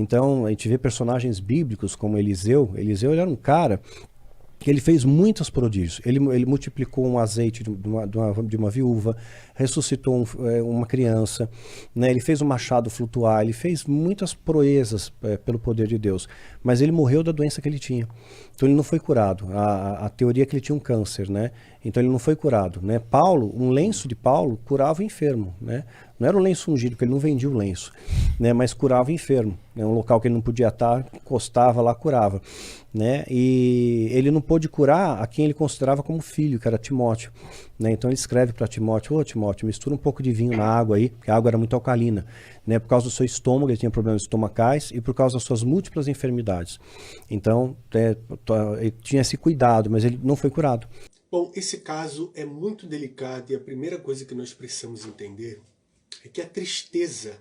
Então, a gente vê personagens bíblicos como Eliseu. Eliseu ele era um cara que ele fez muitos prodígios. Ele multiplicou um azeite de uma viúva, ressuscitou uma criança, né? Ele fez um machado flutuar, ele fez muitas proezas pelo poder de Deus. Mas ele morreu da doença que ele tinha. Então ele não foi curado. A teoria é que ele tinha um câncer, né? Então ele não foi curado, né? Paulo, um lenço de Paulo curava o enfermo, né? Não era um lenço ungido, porque ele não vendia o lenço, né? Mas curava o enfermo, né? Um local que ele não podia estar, encostava lá, curava, né? E ele não pôde curar a quem ele considerava como filho, que era Timóteo, né? Então ele escreve para Timóteo: ô Timóteo, mistura um pouco de vinho na água aí, porque a água era muito alcalina, né? Por causa do seu estômago, ele tinha problemas estomacais, e por causa das suas múltiplas enfermidades. Então ele tinha esse cuidado, mas ele não foi curado. Bom, esse caso é muito delicado e a primeira coisa que nós precisamos entender é que a tristeza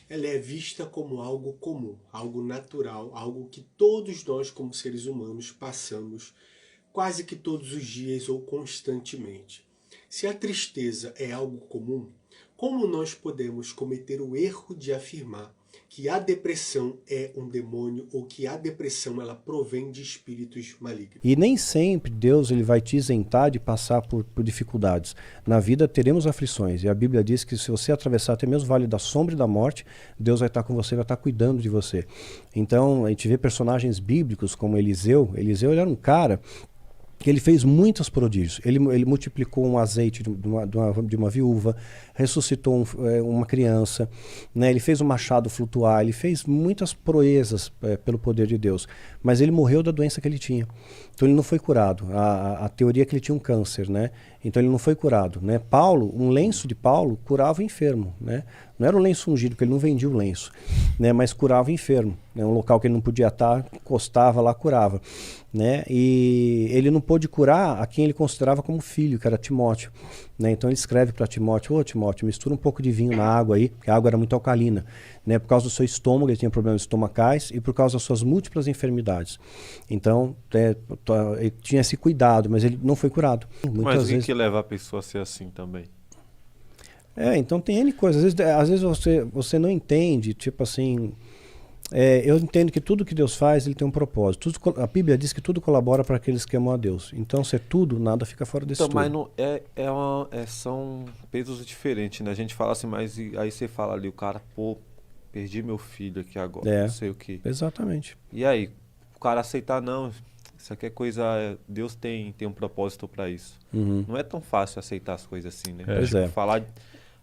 ela é vista como algo comum, algo natural, algo que todos nós como seres humanos passamos quase que todos os dias ou constantemente. Se a tristeza é algo comum, como nós podemos cometer o erro de afirmar que a depressão é um demônio ou que a depressão ela provém de espíritos malignos? E nem sempre Deus ele vai te isentar de passar por dificuldades. Na vida teremos aflições, e a Bíblia diz que se você atravessar até mesmo o vale da sombra e da morte, Deus vai estar com você, vai estar cuidando de você. Então a gente vê personagens bíblicos como Eliseu. Eliseu ele era um cara que ele fez muitos prodígios. Ele multiplicou um azeite de uma viúva, ressuscitou uma criança, né? Ele fez um machado flutuar, ele fez muitas proezas pelo poder de Deus, mas ele morreu da doença que ele tinha. Então ele não foi curado. A teoria é que ele tinha um câncer, né? Então ele não foi curado, né? Paulo, um lenço de Paulo curava o enfermo, né? Não era um lenço ungido, porque ele não vendia o lenço, né? Mas curava o enfermo, né? Um local que ele não podia estar, encostava lá, curava, né? E ele não pôde curar a quem ele considerava como filho, que era Timóteo, né? Então ele escreve para Timóteo: ô Timóteo, mistura um pouco de vinho na água aí, porque a água era muito alcalina, né? Por causa do seu estômago, ele tinha problemas estomacais, e por causa das suas múltiplas enfermidades. Então ele tinha esse cuidado, mas ele não foi curado. Mas o que leva a pessoa a ser assim também? Então tem N coisas. Às vezes você não entende, tipo assim. Eu entendo que tudo que Deus faz, ele tem um propósito. A Bíblia diz que tudo colabora para aqueles que amam a Deus. Então, se é tudo, nada fica fora desse tudo. Mas não, são pesos diferentes, né? A gente fala assim, mas aí você fala ali, o cara, pô, perdi meu filho aqui agora, não sei o quê. Exatamente. E aí, o cara aceitar, não, isso aqui é coisa, Deus tem um propósito para isso. Uhum. Não é tão fácil aceitar as coisas assim, né?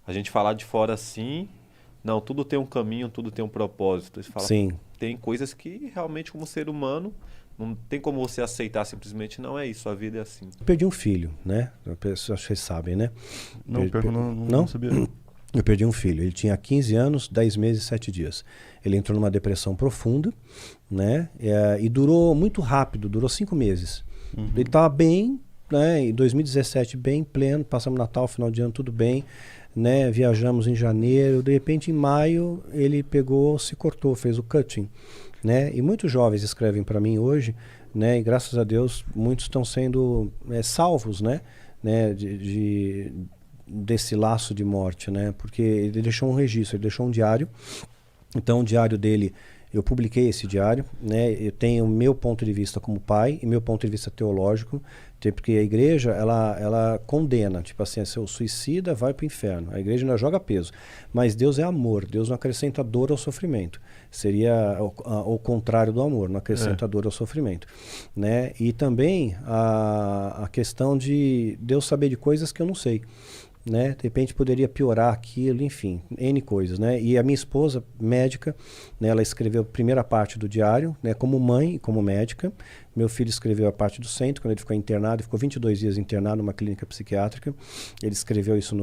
A gente falar de fora assim, não, tudo tem um caminho, tudo tem um propósito. Você fala, Sim. tem coisas que realmente como ser humano, não tem como você aceitar simplesmente, não é isso, a vida é assim. Eu perdi um filho, né? Acho que vocês sabem, né? Não sabia. Eu perdi um filho. Ele tinha 15 anos, 10 meses e 7 dias. Ele entrou numa depressão profunda, né? E durou muito rápido, durou 5 meses. Uhum. Ele estava bem, né? Em 2017, bem pleno, passamos Natal, final de ano, tudo bem, né? Viajamos em janeiro, de repente em maio ele pegou, se cortou, fez o cutting, né? E muitos jovens escrevem para mim hoje, né? E graças a Deus muitos estão sendo salvos, né? Desse laço de morte, né? Porque ele deixou um registro, ele deixou um diário. Então o diário dele, eu publiquei esse diário, né? Eu tenho o meu ponto de vista como pai e meu ponto de vista teológico, porque a igreja ela condena, tipo assim, se o suicida vai para o inferno. A igreja não joga peso, mas Deus é amor, Deus não acrescenta dor ao sofrimento. Seria o contrário do amor, não acrescenta dor ao sofrimento, né? E também a questão de Deus saber de coisas que eu não sei, né? De repente poderia piorar aquilo, enfim, N coisas, né? E a minha esposa, médica, né, ela escreveu a primeira parte do diário, né, como mãe e como médica. Meu filho escreveu a parte do centro, quando ele ficou internado, ele ficou 22 dias internado numa clínica psiquiátrica. Ele escreveu isso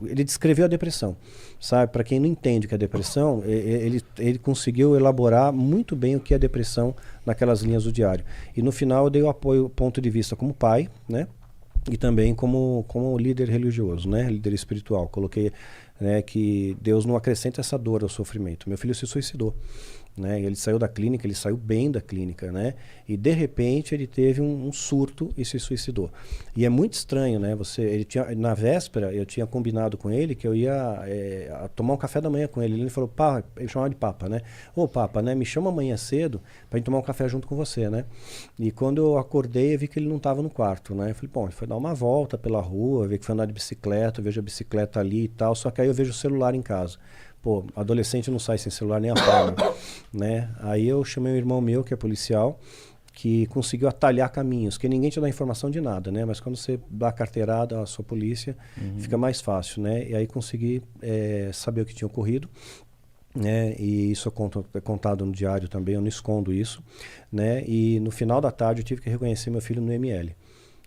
ele descreveu a depressão, sabe? Para quem não entende o que é depressão, ele conseguiu elaborar muito bem o que é depressão naquelas linhas do diário. E no final eu dei o apoio, ponto de vista como pai, né? E também como líder religioso, né? Líder espiritual. Coloquei, né, que Deus não acrescenta essa dor ao sofrimento. Meu filho se suicidou, né? Ele saiu da clínica, ele saiu bem da clínica, né? E de repente ele teve um surto e se suicidou. E é muito estranho, né? Na véspera eu tinha combinado com ele que eu ia tomar um café da manhã com ele. Ele falou, pá, ele chamava de Papa, né? Ô Papa, né? Me chama amanhã cedo pra gente tomar um café junto com você, né? E quando eu acordei eu vi que ele não estava no quarto, né? Eu falei, bom, ele foi dar uma volta pela rua, ver que foi andar de bicicleta, eu vejo a bicicleta ali e tal, só que aí eu vejo o celular em casa. Pô, adolescente não sai sem celular nem a pau, né? Aí eu chamei um irmão meu, que é policial, que conseguiu atalhar caminhos, que ninguém te dá informação de nada, né? Mas quando você dá a carteirada à sua polícia, fica mais fácil, né? E aí consegui saber o que tinha ocorrido, né? E isso é contado no diário também, eu não escondo isso, né? E no final da tarde eu tive que reconhecer meu filho no ML.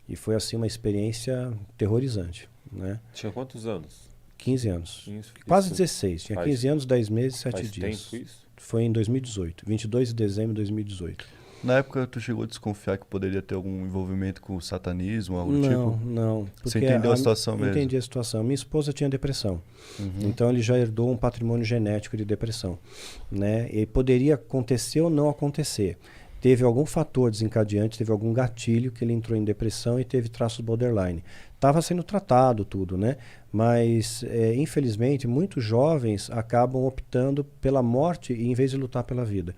E foi assim uma experiência terrorizante, né? Tinha quantos anos? 15 anos. Quase 16. Tinha 15 anos, 10 meses, 7 dias. Tempo isso? Foi em 2018. 22 de dezembro de 2018. Na época, tu chegou a desconfiar que poderia ter algum envolvimento com o satanismo, algo do tipo? Não. Você entendeu a situação mesmo? Entendi a situação. Minha esposa tinha depressão. Então, ele já herdou um patrimônio genético de depressão, né? E poderia acontecer ou não acontecer. Teve algum fator desencadeante, teve algum gatilho que ele entrou em depressão e teve traços borderline. Estava sendo tratado tudo, né? Mas, infelizmente, muitos jovens acabam optando pela morte em vez de lutar pela vida.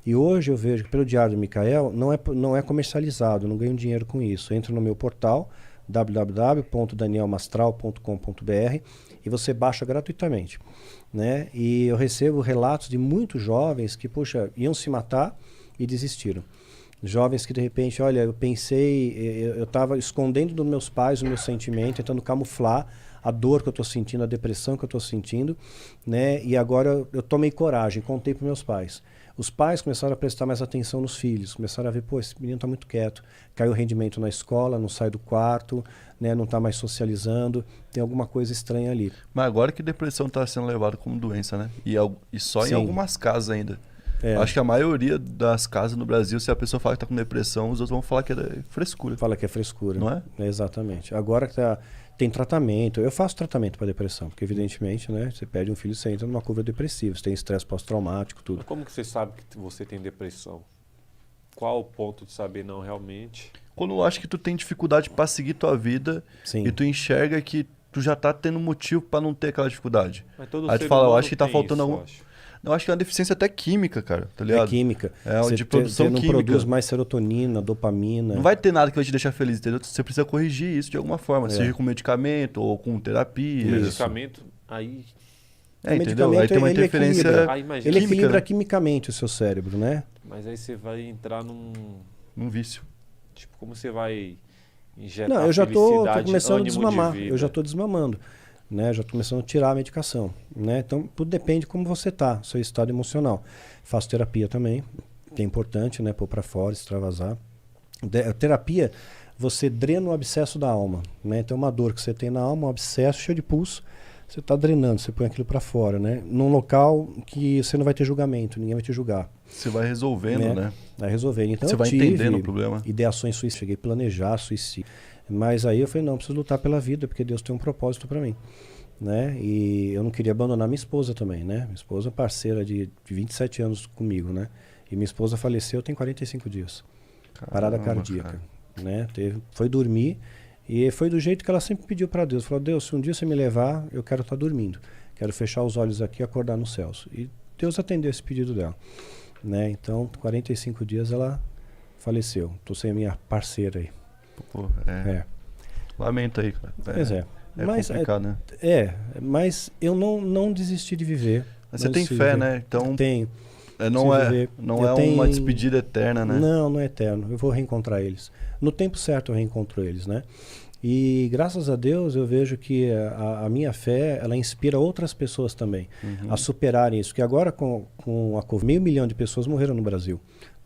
E hoje eu vejo que pelo Diário do Micael não é comercializado, não ganho dinheiro com isso. Entra no meu portal, www.danielmastral.com.br, e você baixa gratuitamente, né? E eu recebo relatos de muitos jovens que, puxa, iam se matar e desistiram. Jovens que de repente, olha, eu estava escondendo dos meus pais o meu sentimento, tentando camuflar a dor que eu estou sentindo, a depressão que eu estou sentindo, né? E agora eu tomei coragem, contei para meus pais. Os pais começaram a prestar mais atenção nos filhos, começaram a ver, pô, esse menino está muito quieto, caiu o rendimento na escola, não sai do quarto, né? Não está mais socializando, tem alguma coisa estranha ali. Mas agora que depressão está sendo levada como doença, né? E só Sim. em algumas casas ainda. Acho que a maioria das casas no Brasil, se a pessoa fala que está com depressão, os outros vão falar que é frescura. Fala que é frescura. Não é? Exatamente. Agora que tem tratamento. Eu faço tratamento para depressão, porque evidentemente, né, você perde um filho, você entra numa curva depressiva, você tem estresse pós-traumático, tudo. Mas como que você sabe que você tem depressão? Qual o ponto de saber não realmente? Quando eu acho que tu tem dificuldade para seguir tua vida, Sim. E tu enxerga que tu já tá tendo motivo para não ter aquela dificuldade. Mas todo Aí tu fala, eu acho que tá faltando algum... Eu acho que é uma deficiência até química, cara, tá ligado? É química. É de produção você não química. produz mais serotonina, dopamina. Não vai ter nada que vai te deixar feliz, entendeu? Você precisa corrigir isso de alguma forma, seja com medicamento ou com terapia. O medicamento, aí... entendeu? Aí tem uma interferência ele equilibra quimicamente o seu cérebro, né? Mas aí você vai entrar num vício. Tipo, como você vai injetar não, eu já tô começando a desmamar. Eu já tô desmamando. Né, já estou começando a tirar a medicação, né? Então tudo depende de como você está, seu estado emocional. Faço terapia também, que é importante, né? Pôr para fora, extravasar. Terapia, você drena o abscesso da alma, né? Então uma dor que você tem na alma, um abscesso cheio de pulso, você está drenando, você põe aquilo para fora, né? Num local que você não vai ter julgamento, ninguém vai te julgar. Você vai resolvendo, né? Vai resolvendo. Então você vai entendendo o problema. Ideações suicidas, cheguei a planejar suicídio. Mas aí eu falei, não, preciso lutar pela vida, porque Deus tem um propósito para mim, né? E eu não queria abandonar minha esposa também, né? Minha esposa é parceira de 27 anos comigo, né? E minha esposa faleceu tem 45 dias. Caramba, parada cardíaca, né? Foi dormir e foi do jeito que ela sempre pediu para Deus. Falou, Deus, se um dia você me levar, eu quero estar dormindo. Quero fechar os olhos aqui e acordar nos céus. E Deus atendeu esse pedido dela, né? Então, 45 dias ela faleceu. Tô sem a minha parceira aí. Pô, Lamento aí, cara. Pois é. Mas complicado, né? Mas eu não desisti de viver. Mas você tem fé, né? Então tenho. Não é uma despedida eterna, né? Não é eterno. Eu vou reencontrar eles. No tempo certo eu reencontro eles, né? E graças a Deus eu vejo que a minha fé, ela inspira outras pessoas também a superarem isso. Que agora com a Covid, 500 mil de pessoas morreram no Brasil.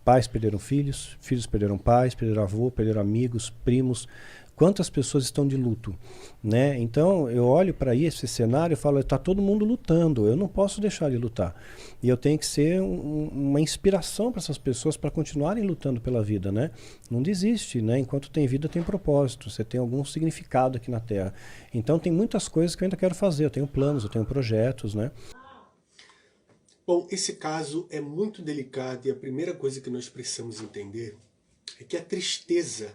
Pais perderam filhos, filhos perderam pais, perderam avô, perderam amigos, primos. Quantas pessoas estão de luto, né? Então eu olho para esse cenário e falo, está todo mundo lutando, eu não posso deixar de lutar. E eu tenho que ser uma inspiração para essas pessoas para continuarem lutando pela vida, né? Não desiste, né? Enquanto tem vida tem propósito, você tem algum significado aqui na Terra. Então tem muitas coisas que eu ainda quero fazer, eu tenho planos, eu tenho projetos, né? Bom, esse caso é muito delicado e a primeira coisa que nós precisamos entender é que a tristeza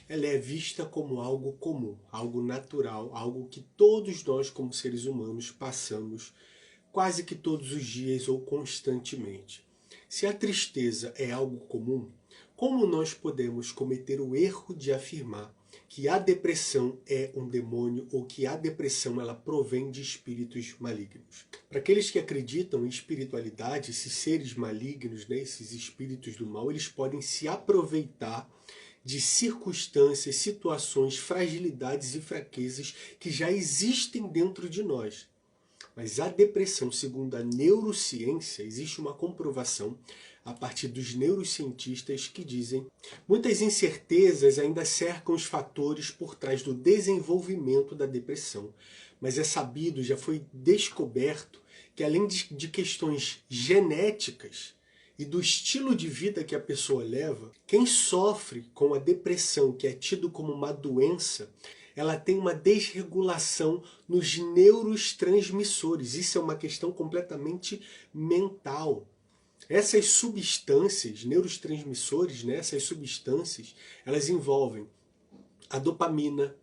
ela é vista como algo comum, algo natural, algo que todos nós como seres humanos passamos quase que todos os dias ou constantemente. Se a tristeza é algo comum, como nós podemos cometer o erro de afirmar que a depressão é um demônio ou que a depressão ela provém de espíritos malignos? Para aqueles que acreditam em espiritualidade, esses seres malignos, né, esses espíritos do mal, eles podem se aproveitar de circunstâncias, situações, fragilidades e fraquezas que já existem dentro de nós. Mas a depressão, segundo a neurociência, existe uma comprovação a partir dos neurocientistas que dizem muitas incertezas ainda cercam os fatores por trás do desenvolvimento da depressão. Mas é sabido, já foi descoberto, que além de questões genéticas e do estilo de vida que a pessoa leva, quem sofre com a depressão, que é tido como uma doença, ela tem uma desregulação nos neurotransmissores. Isso é uma questão completamente mental. Essas substâncias, neurotransmissores, né, essas substâncias, elas envolvem a dopamina,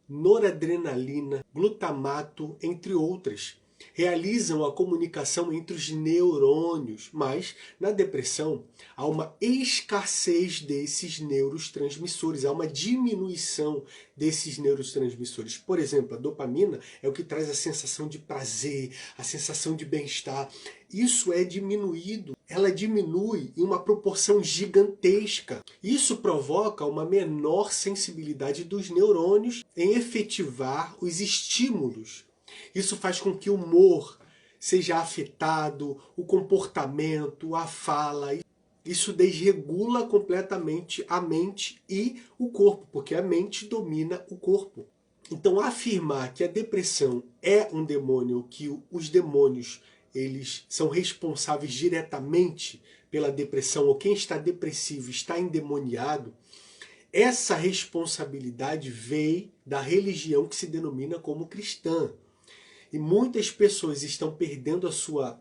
noradrenalina, glutamato, entre outras. Realizam a comunicação entre os neurônios, mas na depressão há uma escassez desses neurotransmissores, há uma diminuição desses neurotransmissores. Por exemplo, a dopamina é o que traz a sensação de prazer, a sensação de bem-estar. Isso é diminuído, ela diminui em uma proporção gigantesca. Isso provoca uma menor sensibilidade dos neurônios em efetivar os estímulos. Isso faz com que o humor seja afetado, o comportamento, a fala. Isso desregula completamente a mente e o corpo, porque a mente domina o corpo. Então, afirmar que a depressão é um demônio, que os demônios eles são responsáveis diretamente pela depressão, ou quem está depressivo está endemoniado, essa responsabilidade veio da religião que se denomina como cristã. E muitas pessoas estão perdendo a sua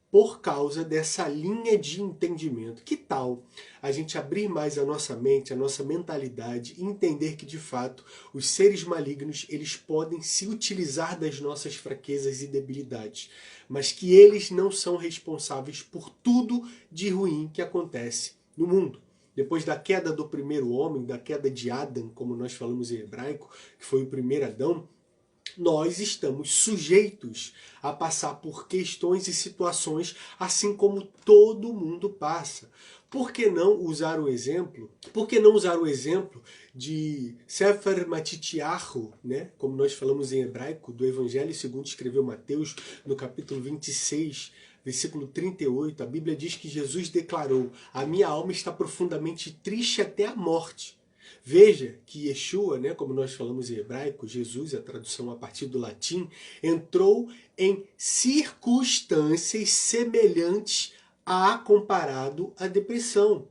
por causa dessa linha de entendimento. Que tal a gente abrir mais a nossa mente, a nossa mentalidade e entender que, de fato, os seres malignos eles podem se utilizar das nossas fraquezas e debilidades, mas que eles não são responsáveis por tudo de ruim que acontece no mundo. Depois da queda do primeiro homem, da queda de Adão, como nós falamos em hebraico, que foi o primeiro Adão, nós estamos sujeitos a passar por questões e situações assim como todo mundo passa. Por que não usar o exemplo? Por que não usar o exemplo de Sefer Matityahu, né? Como nós falamos em hebraico, do Evangelho segundo escreveu Mateus, no capítulo 26, versículo 38, a Bíblia diz que Jesus declarou: "A minha alma está profundamente triste até a morte." Veja que Yeshua, né, como nós falamos em hebraico, Jesus, a tradução a partir do latim, entrou em circunstâncias semelhantes a comparado à depressão.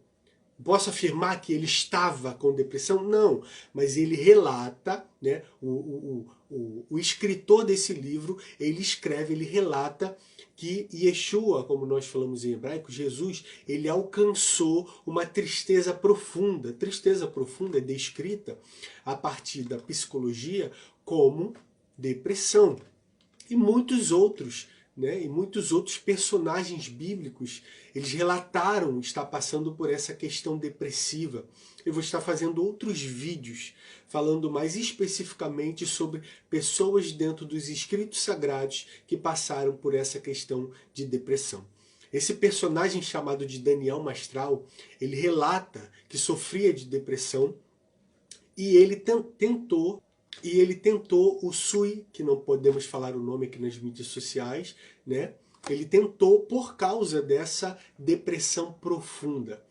Posso afirmar que ele estava com depressão? Não, mas ele relata, né, o escritor desse livro, ele escreve, ele relata que Yeshua, como nós falamos em hebraico, Jesus, ele alcançou uma tristeza profunda. Tristeza profunda é descrita a partir da psicologia como depressão. E muitos outros, né, e muitos outros personagens bíblicos, eles relataram estar passando por essa questão depressiva. Eu vou estar fazendo outros vídeos falando mais especificamente sobre pessoas dentro dos escritos sagrados que passaram por essa questão de depressão. Esse personagem chamado de Daniel Mastral, ele relata que sofria de depressão e ele tentou o Sui, que não podemos falar o nome aqui nas mídias sociais, né? Ele tentou por causa dessa depressão profunda.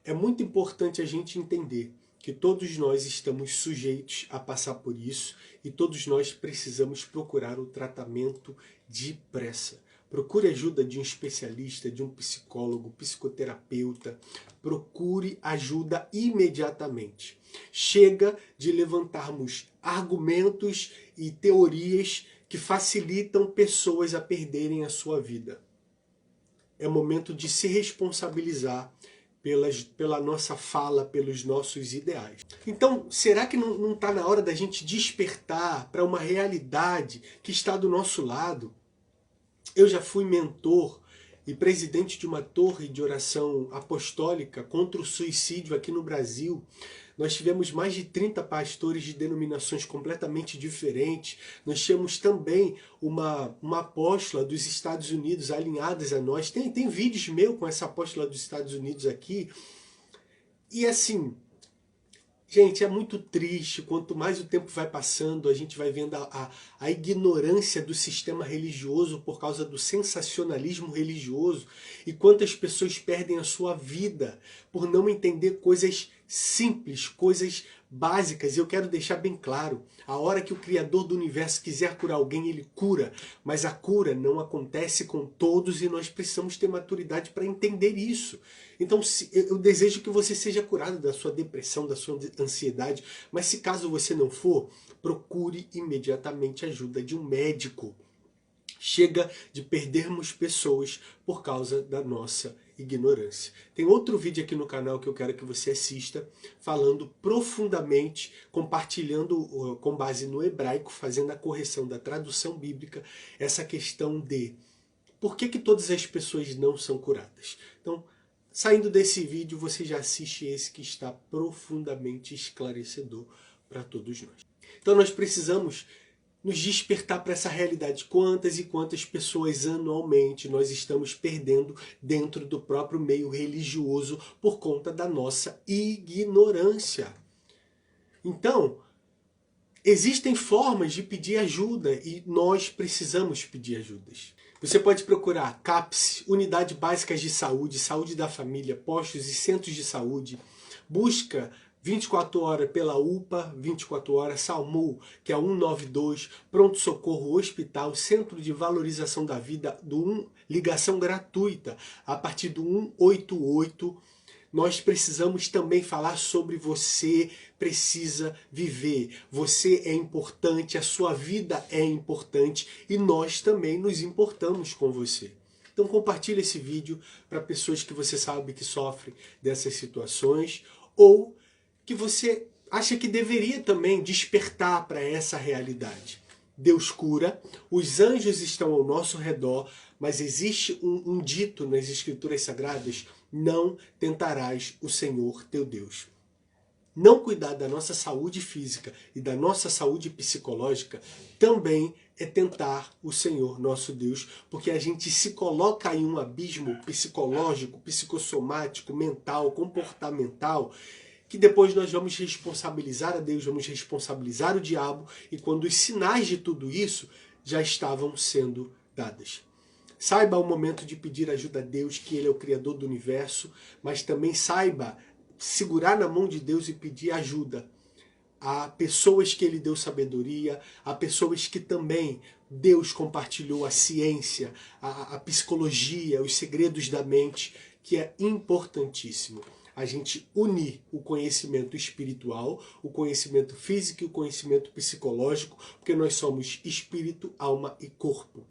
É muito importante a gente entender que todos nós estamos sujeitos a passar por isso e todos nós precisamos procurar o tratamento depressa. Procure ajuda de um especialista, de um psicólogo, psicoterapeuta. Procure ajuda imediatamente. Chega de levantarmos argumentos e teorias que facilitam pessoas a perderem a sua vida. é momento de se responsabilizar pela nossa fala, pelos nossos ideais. Então, será que não está na hora da gente despertar para uma realidade que está do nosso lado? Eu já fui mentor e presidente de uma torre de oração apostólica contra o suicídio aqui no Brasil. Nós tivemos mais de 30 pastores de denominações completamente diferentes. Nós tínhamos também uma apóstola dos Estados Unidos alinhadas a nós. Tem vídeos meus com essa apóstola dos Estados Unidos aqui. E assim, gente, é muito triste. Quanto mais o tempo vai passando, a gente vai vendo a ignorância do sistema religioso por causa do sensacionalismo religioso e quantas pessoas perdem a sua vida por não entender coisas simples, coisas básicas. E eu quero deixar bem claro, a hora que o Criador do Universo quiser curar alguém, Ele cura, mas a cura não acontece com todos e nós precisamos ter maturidade para entender isso. Então eu desejo que você seja curado da sua depressão, da sua ansiedade, mas se caso você não for, procure imediatamente a ajuda de um médico. Chega de perdermos pessoas por causa da nossa ignorância. Tem outro vídeo aqui no canal que eu quero que você assista, falando profundamente, compartilhando com base no hebraico, fazendo a correção da tradução bíblica, essa questão de por que todas as pessoas não são curadas. Então, saindo desse vídeo, você já assiste esse que está profundamente esclarecedor para todos nós. Então nós precisamos nos despertar para essa realidade. Quantas e quantas pessoas anualmente nós estamos perdendo dentro do próprio meio religioso por conta da nossa ignorância. Então, existem formas de pedir ajuda e nós precisamos pedir ajudas. Você pode procurar CAPS, Unidade Básicas de Saúde, Saúde da Família, postos e centros de saúde. Busca 24 horas pela UPA, 24 horas, SAMU, que é 192, Pronto Socorro Hospital, Centro de Valorização da Vida, ligação gratuita, a partir do 188. Nós precisamos também falar sobre você precisa viver. Você é importante, a sua vida é importante e nós também nos importamos com você. Então compartilhe esse vídeo para pessoas que você sabe que sofrem dessas situações ou que você acha que deveria também despertar para essa realidade. Deus cura, os anjos estão ao nosso redor, mas existe um dito nas Escrituras Sagradas: não tentarás o Senhor teu Deus. Não cuidar da nossa saúde física e da nossa saúde psicológica também é tentar o Senhor nosso Deus, porque a gente se coloca em um abismo psicológico, psicossomático, mental, comportamental, que depois nós vamos responsabilizar a Deus, vamos responsabilizar o diabo, e quando os sinais de tudo isso já estavam sendo dados. Saiba o momento de pedir ajuda a Deus, que Ele é o Criador do Universo, mas também saiba segurar na mão de Deus e pedir ajuda a pessoas que Ele deu sabedoria, a pessoas que também Deus compartilhou a ciência, a psicologia, os segredos da mente, que é importantíssimo a gente unir o conhecimento espiritual, o conhecimento físico e o conhecimento psicológico, porque nós somos espírito, alma e corpo.